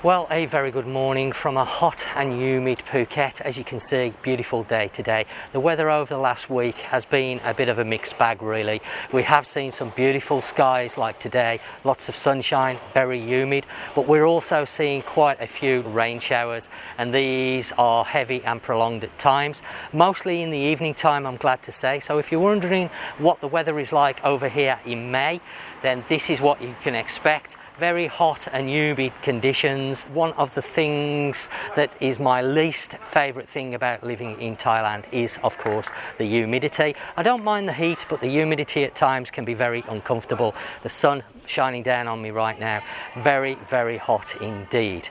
Well, a very good morning from a hot and humid Phuket. As you can see, beautiful day today. The weather over the last week has been a bit of a mixed bag really. We have seen some beautiful skies like today, lots of sunshine, very humid, but we're also seeing quite a few rain showers, and these are heavy and prolonged at times, mostly in the evening time, I'm glad to say. So if you're wondering what the weather is like over here in May, then this is what you can expect. Very hot and humid conditions. One of the things that is my least favourite thing about living in Thailand is, of course, the humidity. I don't mind the heat, but the humidity at times can be very uncomfortable. The sun shining down on me right now. Very, very hot indeed.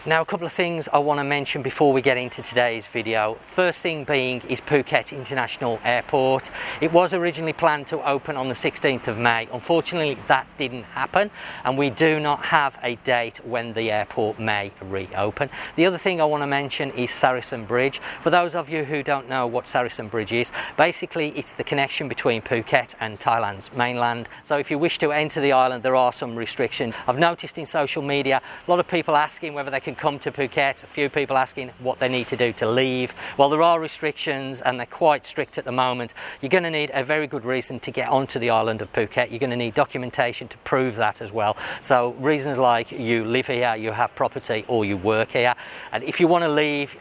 Now, a couple of things I want to mention before we get into today's video. First thing being is Phuket International Airport. It was originally planned to open on the 16th of May. Unfortunately, that didn't happen, and we do not have a date when the airport may reopen. The other thing I want to mention is Sarasin Bridge. For those of you who don't know what Sarasin Bridge is, basically it's the connection between Phuket and Thailand's mainland. So if you wish to enter the island, there are some restrictions. I've noticed in social media a lot of people asking whether they can come to Phuket, a few people asking what they need to do to leave. Well, there are restrictions and they're quite strict at the moment. You're going to need a very good reason to get onto the island of Phuket. You're going to need documentation to prove that as well. So reasons like you live here, you have property, or you work here. And if you want to leave,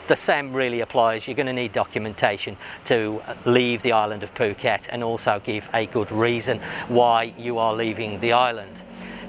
the same really applies. You're going to need documentation to leave the island of Phuket, and also give a good reason why you are leaving the island.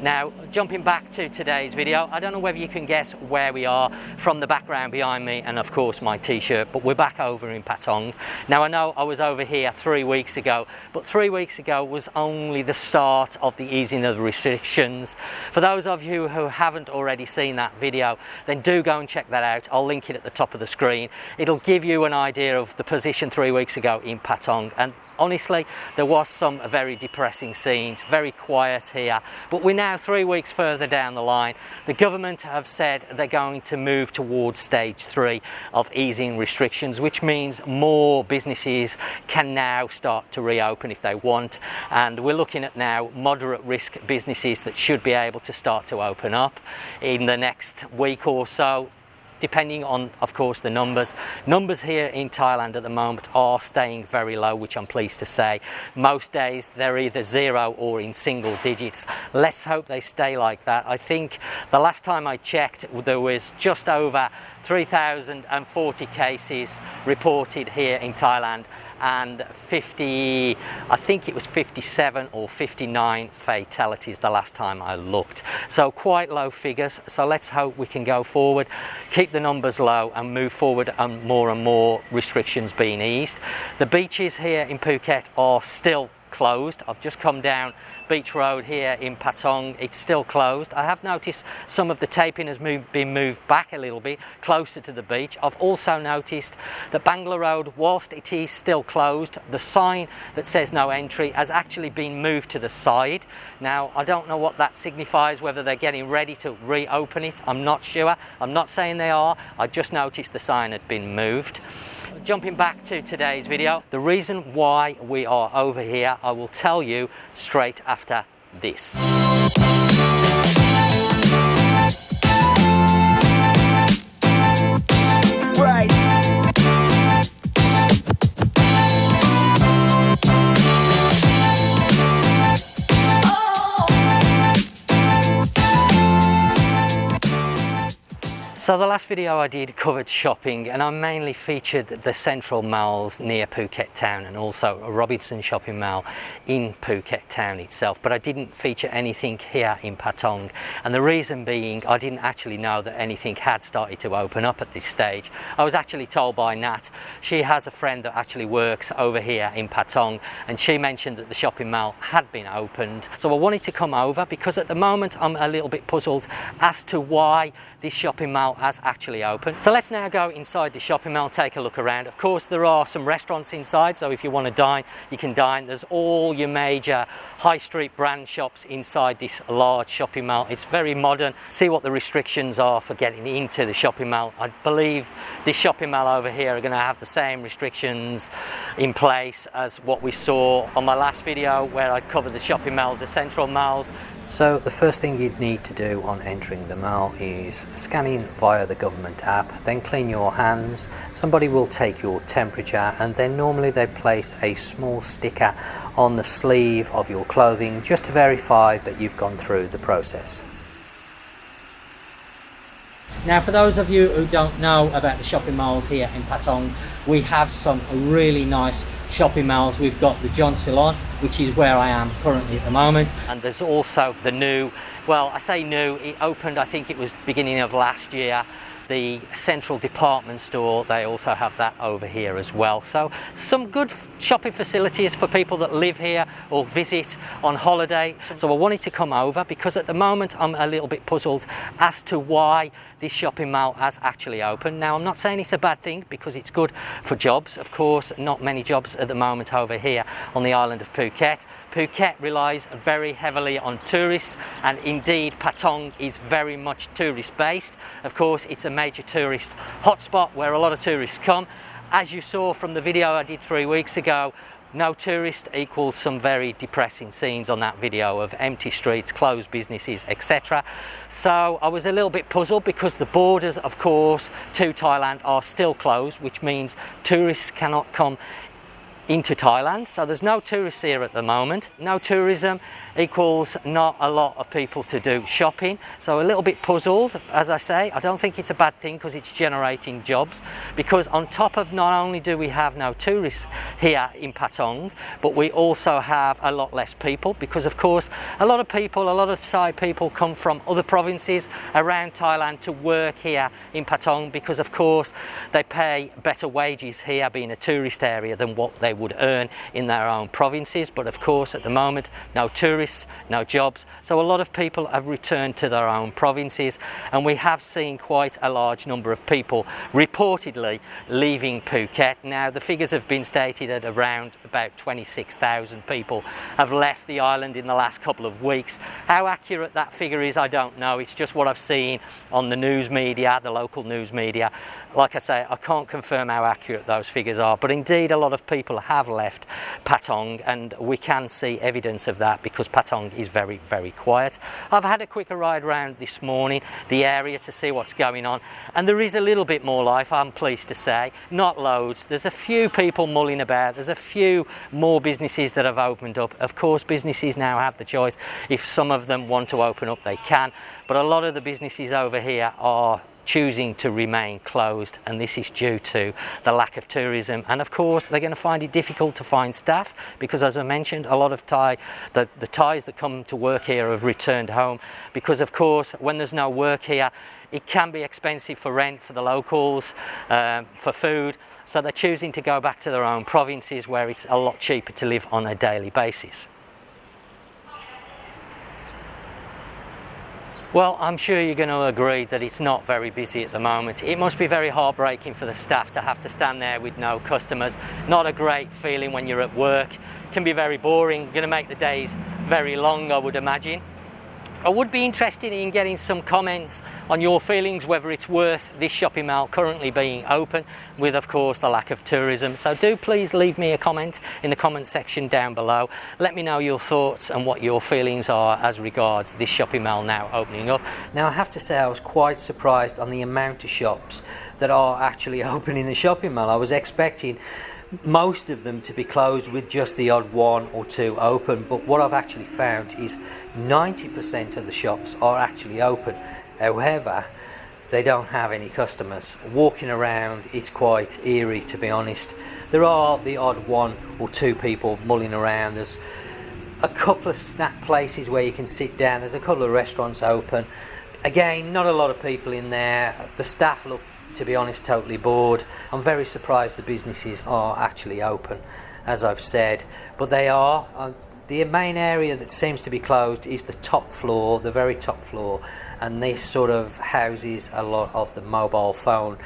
Now, jumping back to today's video, I don't know whether you can guess where we are from the background behind me and of course my t-shirt, but we're back over in Patong. Now, I know I was over here 3 weeks ago, but 3 weeks ago was only the start of the easing of the restrictions. For those of you who haven't already seen that video, then do go and check that out. I'll link it at the top of the screen. It'll give you an idea of the position 3 weeks ago in Patong, and honestly, there was some very depressing scenes, very quiet here, but we're now 3 weeks further down the line. The government have said they're going to move towards stage 3 of easing restrictions, which means more businesses can now start to reopen if they want, and we're looking at now moderate risk businesses that should be able to start to open up in the next week or so, depending on, of course, the numbers. Numbers here in Thailand at the moment are staying very low, which I'm pleased to say. Most days they're either 0 or in single digits. Let's hope they stay like that. I think the last time I checked, there was just over 3,040 cases reported here in Thailand, and 50, I think it was 57 or 59 fatalities the last time I looked. So quite low figures. So let's hope we can go forward, keep the numbers low and move forward, and more restrictions being eased. The beaches here in Phuket are still closed. I've just come down Beach Road here in Patong. It's still closed. I have noticed some of the taping has been moved back a little bit closer to the beach. I've also noticed that Bangla Road, whilst it is still closed, the sign that says no entry has actually been moved to the side. Now, I don't know what that signifies, whether they're getting ready to reopen it. I'm not sure. I'm not saying they are. I just noticed the sign had been moved. Jumping back to today's video, the reason why we are over here, I will tell you straight after this. Right. So the last video I did covered shopping, and I mainly featured the central malls near Phuket town and also a Robinson shopping mall in Phuket town itself, but I didn't feature anything here in Patong, and the reason being I didn't actually know that anything had started to open up at this stage. I was actually told by Nat. She has a friend that actually works over here in Patong, and she mentioned that the shopping mall had been opened. So I wanted to come over because at the moment I'm a little bit puzzled as to why this shopping mall has actually opened. So let's now go inside the shopping mall, take a look around. Of course, there are some restaurants inside, so if you want to dine, you can dine. There's all your major high street brand shops inside this large shopping mall. It's very modern. See what the restrictions are for getting into the shopping mall. I believe this shopping mall over here are going to have the same restrictions in place as what we saw on my last video where I covered the shopping malls, the central malls. So the first thing you'd need to do on entering the mall is scan in via the government app, then clean your hands. Somebody will take your temperature, and then normally they place a small sticker on the sleeve of your clothing just to verify that you've gone through the process. Now, for those of you who don't know about the shopping malls here in Patong, we have some really nice shopping malls. We've got the Jungceylon, which is where I am currently at the moment. And there's also the new, well, I say new, it opened, I think it was beginning of last year, the central department store. They also have that over here as well. So some good shopping facilities for people that live here or visit on holiday. So I wanted to come over because at the moment I'm a little bit puzzled as to why this shopping mall has actually opened. Now, I'm not saying it's a bad thing because it's good for jobs. Of course, not many jobs at the moment over here on the island of Phuket. Phuket relies very heavily on tourists, and indeed Patong is very much tourist based. Of course, it's a major tourist hotspot where a lot of tourists come. As you saw from the video I did 3 weeks ago, no tourist equals some very depressing scenes on that video of empty streets, closed businesses, etc. So I was a little bit puzzled because the borders, of course, to Thailand are still closed, which means tourists cannot come into Thailand. So there's no tourists here at the moment. No tourism equals not a lot of people to do shopping. So a little bit puzzled, as I say. I don't think it's a bad thing because it's generating jobs, because on top of not only do we have no tourists here in Patong, but we also have a lot less people, because of course a lot of Thai people come from other provinces around Thailand to work here in Patong, because of course they pay better wages here being a tourist area than what they would earn in their own provinces. But of course at the moment, no tourists, no jobs, so a lot of people have returned to their own provinces, and we have seen quite a large number of people reportedly leaving Phuket. Now, the figures have been stated at around about 26,000 people have left the island in the last couple of weeks. How accurate that figure is, I don't know. It's just what I've seen on the news media, the local news media. Like I say, I can't confirm how accurate those figures are, but indeed a lot of people have left Patong, and we can see evidence of that because Patong is very, very quiet. I've had a quick ride around this morning, the area, to see what's going on, and there is a little bit more life, I'm pleased to say. Not loads. There's a few people mulling about. There's a few more businesses that have opened up. Of course, businesses now have the choice. If some of them want to open up, they can, but a lot of the businesses over here are choosing to remain closed, and this is due to the lack of tourism. And of course they're going to find it difficult to find staff because, as I mentioned, a lot of the Thais that come to work here have returned home, because of course when there's no work here it can be expensive for rent for the locals, for food, so they're choosing to go back to their own provinces where it's a lot cheaper to live on a daily basis. Well, I'm sure you're going to agree that it's not very busy at the moment. It must be very heartbreaking for the staff to have to stand there with no customers. Not a great feeling when you're at work. It can be very boring. Going to make the days very long, I would imagine. I would be interested in getting some comments on your feelings, whether it's worth this shopping mall currently being open with, of course, the lack of tourism. So do please leave me a comment in the comment section down below. Let me know your thoughts and what your feelings are as regards this shopping mall now opening up. Now, I have to say I was quite surprised on the amount of shops that are actually open in the shopping mall. I was expecting most of them to be closed with just the odd one or two open, but what I've actually found is 90% of the shops are actually open. However, they don't have any customers. Walking around, it's quite eerie, to be honest. There are the odd one or two people mulling around. There's a couple of snack places where you can sit down. There's a couple of restaurants open. Again, not a lot of people in there. The staff look, to be honest, totally bored. I'm very surprised the businesses are actually open, as I've said, but they are. The main area that seems to be closed is the top floor, the very top floor, and this sort of houses a lot of the mobile phone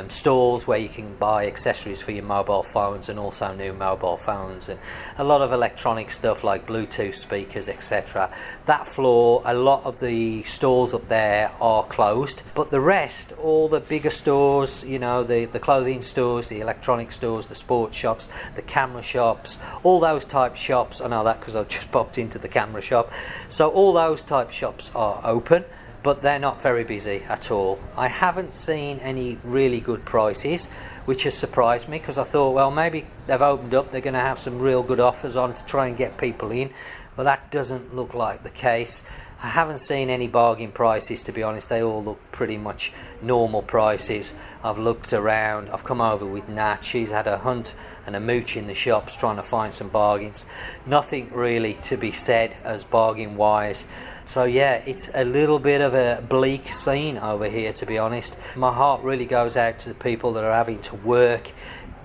stalls where you can buy accessories for your mobile phones and also new mobile phones, and a lot of electronic stuff like Bluetooth speakers, etc. That floor, a lot of the stalls up there are closed, but the rest, all the bigger stores, you know, the clothing stores, the electronic stores, the sports shops, the camera shops, all those type shops, I know that because I've just popped into the camera shop, so all those type shops are open, but they're not very busy at all. I haven't seen any really good prices, which has surprised me, because I thought, well, maybe they've opened up, they're going to have some real good offers on to try and get people in, but that doesn't look like the case. I haven't seen any bargain prices, to be honest. They all look pretty much normal prices. I've looked around, I've come over with Nat, she's had a hunt and a mooch in the shops trying to find some bargains. Nothing really to be said as bargain wise. So yeah, it's a little bit of a bleak scene over here, to be honest. My heart really goes out to the people that are having to work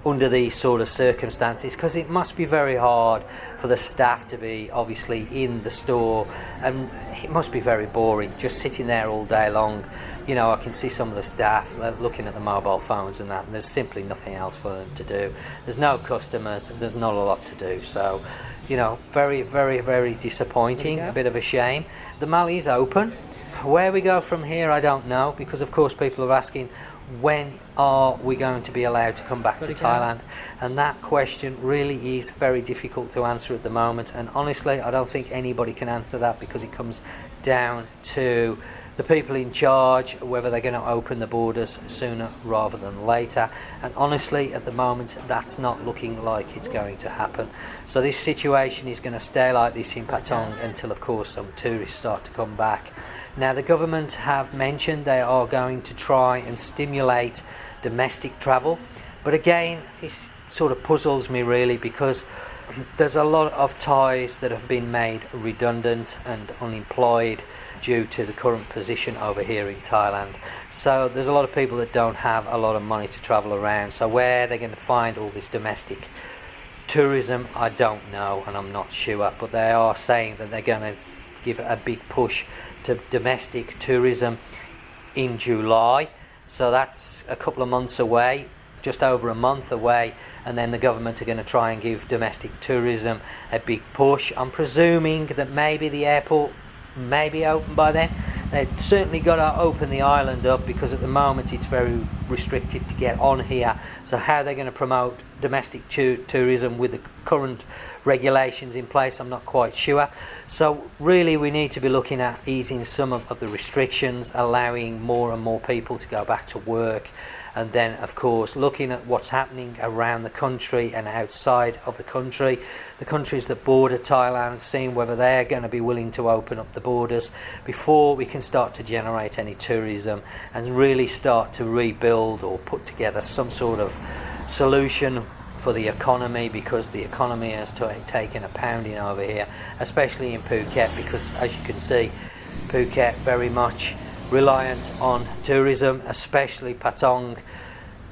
under these sort of circumstances, because it must be very hard for the staff to be obviously in the store, and it must be very boring just sitting there all day long. You know, I can see some of the staff looking at the mobile phones and that, and there's simply nothing else for them to do. There's no customers, there's not a lot to do, so you know, very, very, very disappointing, a bit of a shame. The mall is open. Where we go from here, I don't know, because of course people are asking, when are we going to be allowed to come back to Thailand? And that question really is very difficult to answer at the moment, and honestly I don't think anybody can answer that, because it comes down to the people in charge, whether they're going to open the borders sooner rather than later, and honestly at the moment that's not looking like it's going to happen. So this situation is going to stay like this in Patong until of course some tourists start to come back. Now the government have mentioned they are going to try and stimulate domestic travel, but again this sort of puzzles me really, because there's a lot of Thais that have been made redundant and unemployed due to the current position over here in Thailand. So there's a lot of people that don't have a lot of money to travel around, so where they're going to find all this domestic tourism, I don't know, and I'm not sure, but they are saying that they're going to give a big push to domestic tourism in July, so that's a couple of months away, just over a month away, and then the government are going to try and give domestic tourism a big push. I'm presuming that maybe the airport may be open by then. They've certainly got to open the island up, because at the moment it's very restrictive to get on here, so how they're going to promote domestic tourism with the current regulations in place, I'm not quite sure. So really we need to be looking at easing some of the restrictions, allowing more and more people to go back to work, and then of course looking at what's happening around the country and outside of the country, the countries that border Thailand, seeing whether they're going to be willing to open up the borders before we can start to generate any tourism and really start to rebuild or put together some sort of solution for the economy, because the economy has taken a pounding over here, especially in Phuket, because as you can see, Phuket very much reliant on tourism, especially Patong.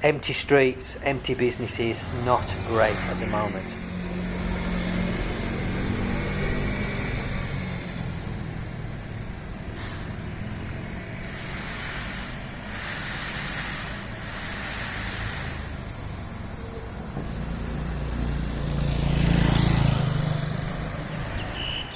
Empty streets, empty businesses, not great at the moment.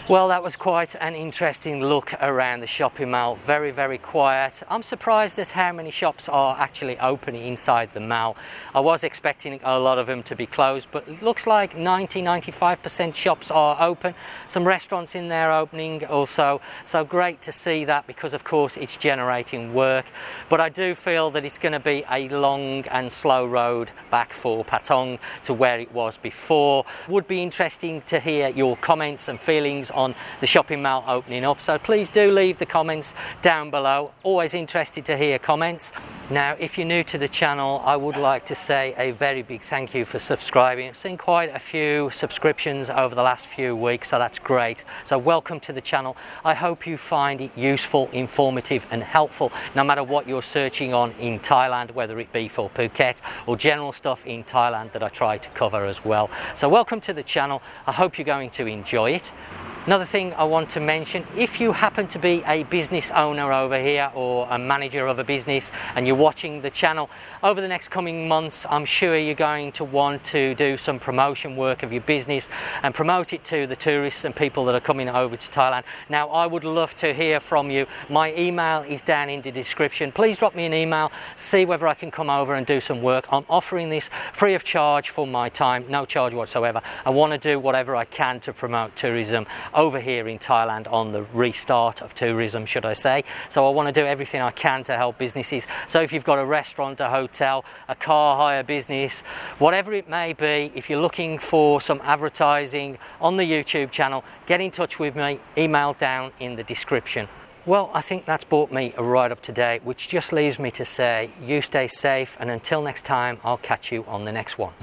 Well, that was quite an interesting look around the shopping mall. Very, very quiet. I'm surprised at how many shops are actually open inside the mall. I was expecting a lot of them to be closed, but it looks like 90-95% shops are open. Some restaurants in there opening also. So great to see that, because of course it's generating work. But I do feel that it's going to be a long and slow road back for Patong to where it was before. Would be interesting to hear your comments and feelings on the shopping mall opening up, so please do leave the comments down below. Always interested to hear comments. Now, if you're new to the channel, I would like to say a very big thank you for subscribing. I've seen quite a few subscriptions over the last few weeks, so that's great. So welcome to the channel. I hope you find it useful, informative and helpful, no matter what you're searching on in Thailand, whether it be for Phuket or general stuff in Thailand that I try to cover as well. So welcome to the channel. I hope you're going to enjoy it. Another thing I want to mention, if you happen to be a business owner over here or a manager of a business and you're watching the channel, over the next coming months I'm sure you're going to want to do some promotion work of your business and promote it to the tourists and people that are coming over to Thailand. Now, I would love to hear from you. My email is down in the description. Please drop me an email, see whether I can come over and do some work. I'm offering this free of charge for my time, no charge whatsoever. I want to do whatever I can to promote tourism over here in Thailand, on the restart of tourism, should I say. So I want to do everything I can to help businesses. So if you've got a restaurant, a hotel, a car hire business, whatever it may be, if you're looking for some advertising on the YouTube channel, get in touch with me, email down in the description. Well, I think that's brought me right up to date, which just leaves me to say, you stay safe, and until next time, I'll catch you on the next one.